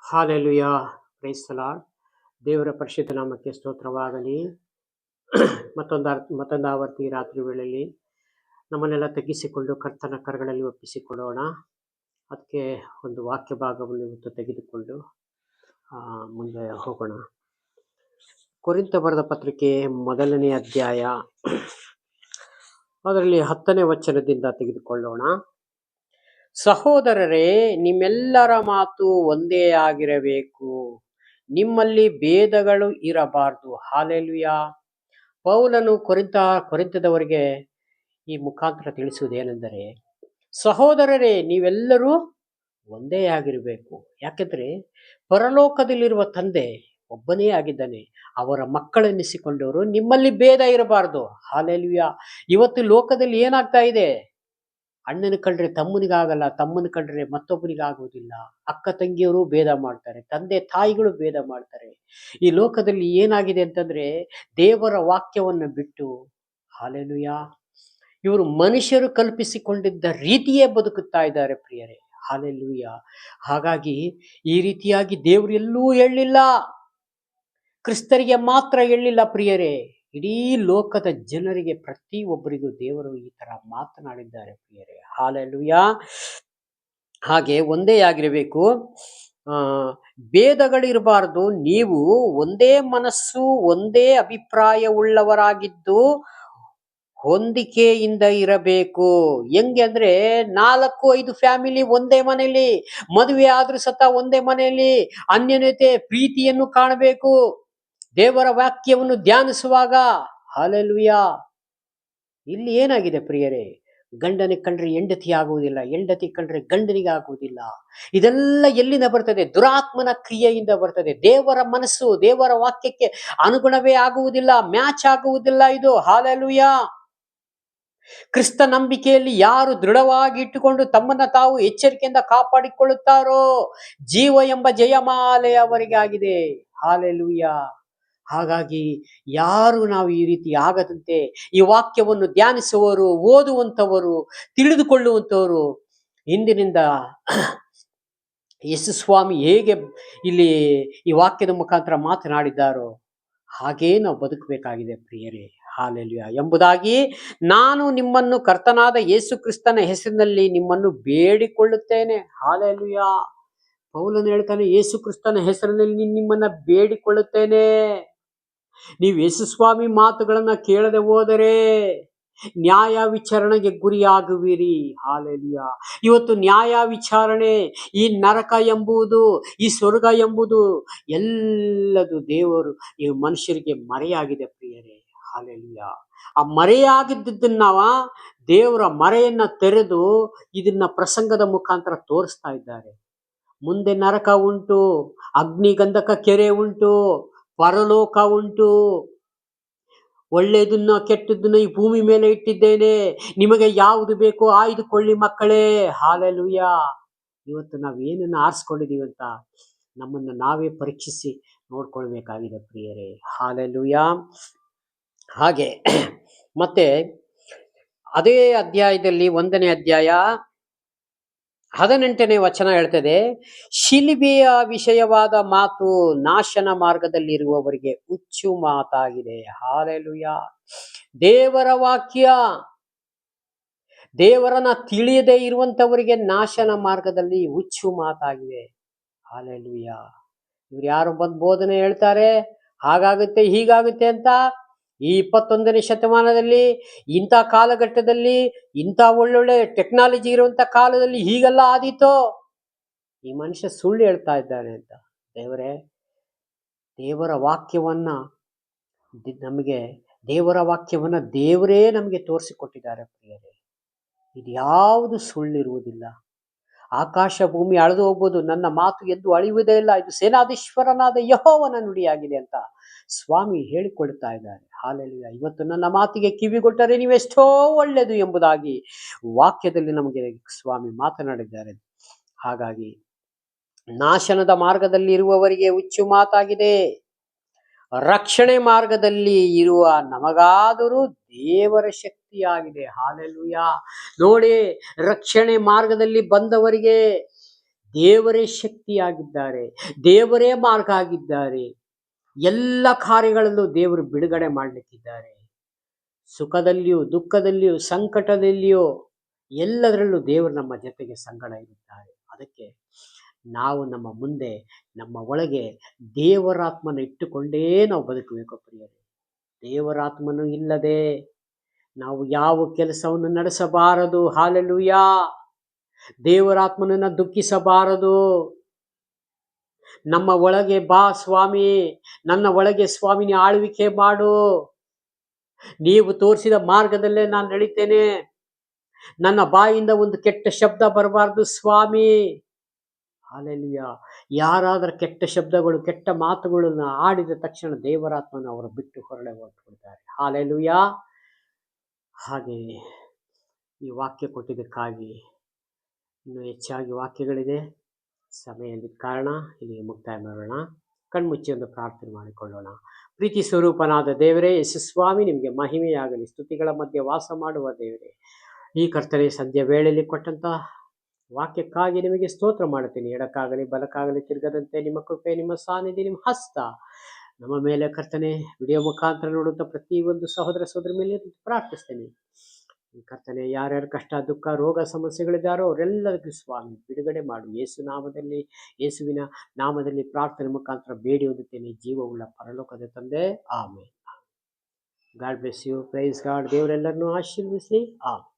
Hallelujah. Praise the lord. ದೇವರ ಪರಿಶುದ್ಧ ನಾಮಕ್ಕೆ ಸ್ತೋತ್ರವಾಗಲಿ. ಮತ್ತೊಂದು ಆವರ್ತಿ ರಾತ್ರಿ ವೇಳೆಯಲ್ಲಿ ನಮ್ಮನ್ನೆಲ್ಲ ತಗ್ಗಿಸಿಕೊಂಡು ಕರ್ತನ ಕರಗಳಲ್ಲಿ ಒಪ್ಪಿಸಿಕೊಡೋಣ. ಅದಕ್ಕೆ ಒಂದು ವಾಕ್ಯ ಭಾಗವನ್ನು ಇವತ್ತು ತೆಗೆದುಕೊಂಡು ಮುಂದೆ ಹೋಗೋಣ. ಕೊರಿಂಥ ಬರೆದ ಪತ್ರಿಕೆ 1ನೇ ಅಧ್ಯಾಯ, ಅದರಲ್ಲಿ 10ನೇ ವಚನದಿಂದ ತೆಗೆದುಕೊಳ್ಳೋಣ. ಸಹೋದರರೇ, ನಿಮ್ಮೆಲ್ಲರ ಮಾತು ಒಂದೇ ಆಗಿರಬೇಕು, ನಿಮ್ಮಲ್ಲಿ ಭೇದಗಳು ಇರಬಾರದು. ಹಾಲೆಲುಯಾ. ಪೌಲನು ಕೊರಿಂಥದವರಿಗೆ ಈ ಮುಖಾಂತರ ತಿಳಿಸುವುದೇನೆಂದರೆ, ಸಹೋದರರೇ, ನೀವೆಲ್ಲರೂ ಒಂದೇ ಆಗಿರಬೇಕು. ಯಾಕೆಂದ್ರೆ ಪರಲೋಕದಲ್ಲಿರುವ ತಂದೆ ಒಬ್ಬನೇ ಆಗಿದ್ದಾನೆ. ಅವರ ಮಕ್ಕಳೆನ್ನಿಸಿಕೊಂಡವರು ನಿಮ್ಮಲ್ಲಿ ಭೇದ ಇರಬಾರದು. ಹಾಲೆಲುಯಾ. ಇವತ್ತು ಲೋಕದಲ್ಲಿ ಏನಾಗ್ತಾ ಇದೆ? ಅಣ್ಣನ ಕಂಡ್ರೆ ತಮ್ಮನಿಗಾಗಲ್ಲ, ತಮ್ಮನ ಕಂಡ್ರೆ ಮತ್ತೊಬ್ಬನಿಗಾಗುವುದಿಲ್ಲ. ಅಕ್ಕ ತಂಗಿಯವರು ಭೇದ ಮಾಡ್ತಾರೆ, ತಂದೆ ತಾಯಿಗಳು ಭೇದ ಮಾಡ್ತಾರೆ. ಈ ಲೋಕದಲ್ಲಿ ಏನಾಗಿದೆ ಅಂತಂದ್ರೆ, ದೇವರ ವಾಕ್ಯವನ್ನು ಬಿಟ್ಟು, ಹಾಲೆಲುಯಾ, ಇವರು ಮನುಷ್ಯರು ಕಲ್ಪಿಸಿಕೊಂಡಿದ್ದ ರೀತಿಯೇ ಬದುಕುತ್ತಾ ಇದ್ದಾರೆ ಪ್ರಿಯರೇ. ಹಾಲೆಲುಯಾ. ಹಾಗಾಗಿ ಈ ರೀತಿಯಾಗಿ ದೇವರು ಎಲ್ಲೂ ಹೇಳಿಲ್ಲ, ಕ್ರಿಸ್ತರಿಗೆ ಮಾತ್ರ ಹೇಳಿಲ್ಲ ಪ್ರಿಯರೇ. ಇಡೀ ಲೋಕದ ಜನರಿಗೆ, ಪ್ರತಿಯೊಬ್ಬರಿಗೂ ದೇವರು ಈ ತರ ಮಾತನಾಡಿದ್ದಾರೆ ಪ್ರಿಯರೇ. ಹಾಲೆಲುಯಾ. ಹಾಗೆ ಒಂದೇ ಆಗಿರಬೇಕು, ಭೇದಗಳಿರಬಾರದು. ನೀವು ಒಂದೇ ಮನಸ್ಸು, ಒಂದೇ ಅಭಿಪ್ರಾಯವುಳ್ಳವರಾಗಿದ್ದು ಹೊಂದಿಕೆಯಿಂದ ಇರಬೇಕು. ಹೆಂಗೆ ಅಂದ್ರೆ, 4-5 ಫ್ಯಾಮಿಲಿ ಒಂದೇ ಮನೆಯಲ್ಲಿ, ಮದುವೆ ಆದ್ರೂ ಸತ ಒಂದೇ ಮನೆಯಲ್ಲಿ ಅನ್ಯೋನ್ಯತೆ, ಪ್ರೀತಿಯನ್ನು ಕಾಣಬೇಕು. ದೇವರ ವಾಕ್ಯವನ್ನು ಧ್ಯಾನಿಸುವಾಗ, ಹಾಲೆಲುಯಾ. ಇಲ್ಲಿ ಏನಾಗಿದೆ ಪ್ರಿಯರೇ? ಗಂಡನಿಗೆ ಕಂಡ್ರೆ ಹೆಂಡತಿ ಆಗುವುದಿಲ್ಲ, ಹೆಂಡತಿ ಕಂಡ್ರೆ ಗಂಡನಿಗೆ ಆಗುವುದಿಲ್ಲ. ಇದೆಲ್ಲ ಎಲ್ಲಿಂದ ಬರ್ತದೆ? ದುರಾತ್ಮನ ಕ್ರಿಯೆಯಿಂದ ಬರ್ತದೆ. ದೇವರ ಮನಸ್ಸು, ದೇವರ ವಾಕ್ಯಕ್ಕೆ ಅನುಗುಣವೇ ಆಗುವುದಿಲ್ಲ, ಮ್ಯಾಚ್ ಆಗುವುದಿಲ್ಲ ಇದು. ಹಾಲೆಲುಯಾ. ಕ್ರಿಸ್ತ ನಂಬಿಕೆಯಲ್ಲಿ ಯಾರು ದೃಢವಾಗಿ ಇಟ್ಟುಕೊಂಡು ತಮ್ಮನ್ನ ತಾವು ಎಚ್ಚರಿಕೆಯಿಂದ ಕಾಪಾಡಿಕೊಳ್ಳುತ್ತಾರೋ, ಜೀವ ಎಂಬ ಜಯಮಾಲೆ ಅವರಿಗೆ ಆಗಿದೆ. ಹಾಲೆಲುಯಾ. ಹಾಗಾಗಿ ನಾವು ಈ ರೀತಿ ಆಗದಂತೆ ಈ ವಾಕ್ಯವನ್ನು ಧ್ಯಾನಿಸುವವರು, ಓದುವಂಥವರು, ತಿಳಿದುಕೊಳ್ಳುವಂಥವರು, ಇಂದಿನಿಂದ ಯೇಸು ಸ್ವಾಮಿ ಹೇಗೆ ಇಲ್ಲಿ ಈ ವಾಕ್ಯದ ಮುಖಾಂತರ ಮಾತನಾಡಿದ್ದಾರೋ ಹಾಗೇ ನಾವು ಬದುಕಬೇಕಾಗಿದೆ ಪ್ರಿಯರೇ. ಹಾಲೆಲುಯಾ. ಎಂಬುದಾಗಿ ನಾನು ನಿಮ್ಮನ್ನು ಕರ್ತನಾದ ಯೇಸು ಕ್ರಿಸ್ತನ ಹೆಸರಿನಲ್ಲಿ ನಿಮ್ಮನ್ನು ಬೇಡಿಕೊಳ್ಳುತ್ತೇನೆ. ಹಾಲೆಲುಯಾ. ಪೌಲನು ಹೇಳ್ತಾನೆ, ಯೇಸು ಕ್ರಿಸ್ತನ ಹೆಸರಿನಲ್ಲಿ ನಿಮ್ಮನ್ನ ಬೇಡಿಕೊಳ್ಳುತ್ತೇನೆ. ನೀವು ಯೇಸು ಸ್ವಾಮಿ ಮಾತುಗಳನ್ನ ಕೇಳದೆ ಹೋದರೆ ನ್ಯಾಯ ವಿಚಾರಣೆಗೆ ಗುರಿಯಾಗುವಿರಿ. ಹಾಲೆಲುಯಾ. ಇವತ್ತು ನ್ಯಾಯ ವಿಚಾರಣೆ, ಈ ನರಕ ಎಂಬುದು, ಈ ಸ್ವರ್ಗ ಎಂಬುದು ಎಲ್ಲದು ದೇವರು ಈ ಮನುಷ್ಯರಿಗೆ ಮರೆಯಾಗಿದೆ ಪ್ರಿಯರೇ. ಹಾಲೆಲುಯಾ. ಆ ಮರೆಯಾಗಿದ್ದನ್ನ ದೇವರ ಮರೆಯನ್ನ ತೆರೆದು ಇದನ್ನ ಪ್ರಸಂಗದ ಮುಖಾಂತರ ತೋರಿಸ್ತಾ ಇದ್ದಾರೆ. ಮುಂದೆ ನರಕ ಉಂಟು, ಅಗ್ನಿ ಗಂಧಕ ಕೆರೆ ಉಂಟು, ಪರಲೋಕ ಉಂಟು. ಒಳ್ಳೆಯದನ್ನ ಕೆಟ್ಟದನ್ನ ಈ ಭೂಮಿ ಮೇಲೆ ಇಟ್ಟಿದ್ದೇನೆ, ನಿಮಗೆ ಯಾವುದು ಬೇಕೋ ಆಯ್ದುಕೊಳ್ಳಿ ಮಕ್ಕಳೇ. ಹಾಲೆಲುಯಾ. ಇವತ್ತು ನಾವೇನನ್ನ ಆರಿಸ್ಕೊಂಡಿದೀವಿ ಅಂತ ನಮ್ಮನ್ನ ನಾವೇ ಪರೀಕ್ಷಿಸಿ ನೋಡ್ಕೊಳ್ಬೇಕಾಗಿದೆ ಪ್ರಿಯರೇ. ಹಾಲೆಲುಯಾ. ಹಾಗೆ ಮತ್ತೆ ಅದೇ ಅಧ್ಯಾಯದಲ್ಲಿ 1ನೇ ಅಧ್ಯಾಯ 18ನೇ ವಚನ ಹೇಳ್ತದೆ, ಶಿಲುಬೆಯ ವಿಷಯವಾದ ಮಾತು ನಾಶನ ಮಾರ್ಗದಲ್ಲಿರುವವರಿಗೆ ಹುಚ್ಚು ಮಾತಾಗಿದೆ. ಹಾಲೆಲುಯಾ. ದೇವರ ವಾಕ್ಯ ದೇವರನ್ನ ತಿಳಿಯದೇ ಇರುವಂತವರಿಗೆ ನಾಶನ ಮಾರ್ಗದಲ್ಲಿ ಹುಚ್ಚು ಮಾತಾಗಿದೆ. ಹಾಲೆಲುಯಾ. ಇವ್ರು ಯಾರು ಬಂದು ಬೋಧನೆ ಹೇಳ್ತಾರೆ, ಹಾಗಾಗುತ್ತೆ ಹೀಗಾಗುತ್ತೆ ಅಂತ. ಈ 21ನೇ ಶತಮಾನದಲ್ಲಿ, ಇಂಥ ಕಾಲಘಟ್ಟದಲ್ಲಿ, ಇಂಥ ಒಳ್ಳೊಳ್ಳೆ ಟೆಕ್ನಾಲಜಿ ಇರುವಂತ ಕಾಲದಲ್ಲಿ ಹೀಗೆಲ್ಲ ಆದೀತೋ? ಈ ಮನುಷ್ಯ ಸುಳ್ಳು ಹೇಳ್ತಾ ಇದ್ದಾನೆ ಅಂತ. ದೇವರ ವಾಕ್ಯವನ್ನ ದೇವರೇ ನಮಗೆ ತೋರಿಸಿಕೊಟ್ಟಿದ್ದಾರೆ ಪ್ರಿಯರೇ. ಇದು ಯಾವುದು ಸುಳ್ಳಿರುವುದಿಲ್ಲ. ಆಕಾಶ ಭೂಮಿ ಅಳೆದು ಹೋಗ್ಬೋದು, ನನ್ನ ಮಾತು ಎಂದು ಅಳಿಯುವುದೇ ಇಲ್ಲ. ಇದು ಸೇನಾಧೀಶ್ವರನಾದ ಯೆಹೋವನ ನುಡಿಯಾಗಿದೆ ಅಂತ ಸ್ವಾಮಿ ಹೇಳಿಕೊಳ್ತಾ ಇದ್ದಾರೆ. ಹಾಲೆಲುಯಾ. ಇವತ್ತು ನನ್ನ ಮಾತಿಗೆ ಕಿವಿಗೊಟ್ಟರೆ ನೀವೆಷ್ಟೋ ಒಳ್ಳೆಯದು ಎಂಬುದಾಗಿ ವಾಕ್ಯದಲ್ಲಿ ನಮಗೆ ಸ್ವಾಮಿ ಮಾತನಾಡಿದ್ದಾರೆ. ಹಾಗಾಗಿ ನಾಶನದ ಮಾರ್ಗದಲ್ಲಿ ಇರುವವರಿಗೆ ಹುಚ್ಚು ಮಾತಾಗಿದೆ, ರಕ್ಷಣೆ ಮಾರ್ಗದಲ್ಲಿ ಇರುವ ನಮಗಾದರೂ ದೇವರ ಶಕ್ತಿಯಾಗಿದೆ. ಹಾಲೆಲುಯಾ. ನೋಡಿ, ರಕ್ಷಣೆ ಮಾರ್ಗದಲ್ಲಿ ಬಂದವರಿಗೆ ದೇವರೇ ಶಕ್ತಿಯಾಗಿದ್ದಾರೆ, ದೇವರೇ ಮಾರ್ಗ ಆಗಿದ್ದಾರೆ. ಎಲ್ಲ ಕಾರ್ಯಗಳಲ್ಲೂ ದೇವರು ಬಿಡುಗಡೆ ಮಾಡಲಿಕ್ಕಿದ್ದಾರೆ. ಸುಖದಲ್ಲಿಯೂ ದುಃಖದಲ್ಲಿಯೂ ಸಂಕಟದಲ್ಲಿಯೂ ಎಲ್ಲದರಲ್ಲೂ ದೇವರು ನಮ್ಮ ಜೊತೆಗೆ ಸಂಗಡ ಇರುತ್ತಾರೆ. ಅದಕ್ಕೆ ನಾವು ನಮ್ಮ ಮುಂದೆ ನಮ್ಮ ಒಳಗೆ ದೇವರಾತ್ಮನ ಇಟ್ಟುಕೊಂಡೇ ನಾವು ಬದುಕಬೇಕು ಪ್ರಿಯರೇ. ದೇವರಾತ್ಮನು ಇಲ್ಲದೆ ನಾವು ಯಾವ ಕೆಲಸವನ್ನು ನಡೆಸಬಾರದು. ಹಾಲೆಲೂಯಾ. ದೇವರಾತ್ಮನನ್ನ ದುಃಖಿಸಬಾರದು. ನಮ್ಮ ಒಳಗೆ ಬಾ ಸ್ವಾಮಿ, ನನ್ನ ಒಳಗೆ ಸ್ವಾಮಿನಿ ಆಳ್ವಿಕೆ ಮಾಡು, ನೀವು ತೋರಿಸಿದ ಮಾರ್ಗದಲ್ಲೇ ನಾನು ನಡೀತೇನೆ, ನನ್ನ ಬಾಯಿಂದ ಒಂದು ಕೆಟ್ಟ ಶಬ್ದ ಬರಬಾರ್ದು ಸ್ವಾಮಿ. ಹಾಲೆಲೂಯಾ. ಯಾರಾದರೂ ಕೆಟ್ಟ ಶಬ್ದಗಳು ಕೆಟ್ಟ ಮಾತುಗಳನ್ನ ಆಡಿದ ತಕ್ಷಣ ದೇವರಾತ್ಮನ ಅವರು ಬಿಟ್ಟು ಹೊರಡೆ ಹೊರಟುಬಿಡ್ತಾರೆ. ಹಾಲೆಲೂಯಾ. ಹಾಗೆ ಈ ವಾಕ್ಯ ಕೊಟ್ಟಿದ್ದಕ್ಕಾಗಿ ಇನ್ನೂ ಹೆಚ್ಚಾಗಿ ವಾಕ್ಯಗಳಿದೆ, ಸಮಯದ ಕಾರಣ ಇಲ್ಲಿಗೆ ಮುಕ್ತಾಯ ಮಾಡೋಣ. ಕಣ್ಮುಚ್ಚಿ ಒಂದು ಪ್ರಾರ್ಥನೆ ಮಾಡಿಕೊಳ್ಳೋಣ. ಪ್ರೀತಿ ಸ್ವರೂಪನಾದ ದೇವರೇ ಯೇಸು ಸ್ವಾಮಿ, ನಿಮಗೆ ಮಹಿಮೆಯಾಗಲಿ. ಸ್ತುತಿಗಳ ಮಧ್ಯೆ ವಾಸ ಮಾಡುವ ದೇವರೇ, ಈ ಕರ್ತನೆ ಸಂಧ್ಯಾ ವೇಳೆಯಲ್ಲಿ ಕೊಟ್ಟಂತ ವಾಕ್ಯಕ್ಕಾಗಿ ನಿಮಗೆ ಸ್ತೋತ್ರ ಮಾಡುತ್ತೀನಿ. ಎಡಕ್ಕಾಗಲಿ ಬಲಕ್ಕಾಗಲಿ ತಿರುಗದಂತೆ ನಿಮ್ಮ ಕೃಪೆ, ನಿಮ್ಮ ಸಾನ್ನಿಧ್ಯ, ನಿಮ್ಮ ಹಸ್ತ ನಮ್ಮ ಮೇಲೆ ಕರ್ತನೆ ವಿಡಿಯೋ ಮುಖಾಂತರ ನೋಡುತ್ತಾ ಪ್ರತಿಯೊಂದು ಸಹೋದರ ಸಹೋದರಿ ಮೇಲೆ ಪ್ರಾರ್ಥಿಸ್ತೇನೆ. ಕರ್ತನೆ, ಯಾರ್ಯಾರು ಕಷ್ಟ ದುಃಖ ರೋಗ ಸಮಸ್ಯೆಗಳಿದ್ದಾರೋ ಅವರೆಲ್ಲರಿಗೂ ಸ್ವಾಮಿ ಬಿಡುಗಡೆ ಮಾಡು. ಯೇಸುವಿನ ನಾಮದಲ್ಲಿ ಪ್ರಾರ್ಥನೆ ಮುಖಾಂತರ ಬೇಡಿ ಓದುತ್ತೇನೆ, ಜೀವವುಳ್ಳ ಪರಲೋಕದ ತಂದೆ, ಆಮೇಲೆ. God bless you. Praise God. ದೇವರೆಲ್ಲರನ್ನೂ ಆಶೀರ್ವದಿಸಲಿ. ಆಮೇಲೆ.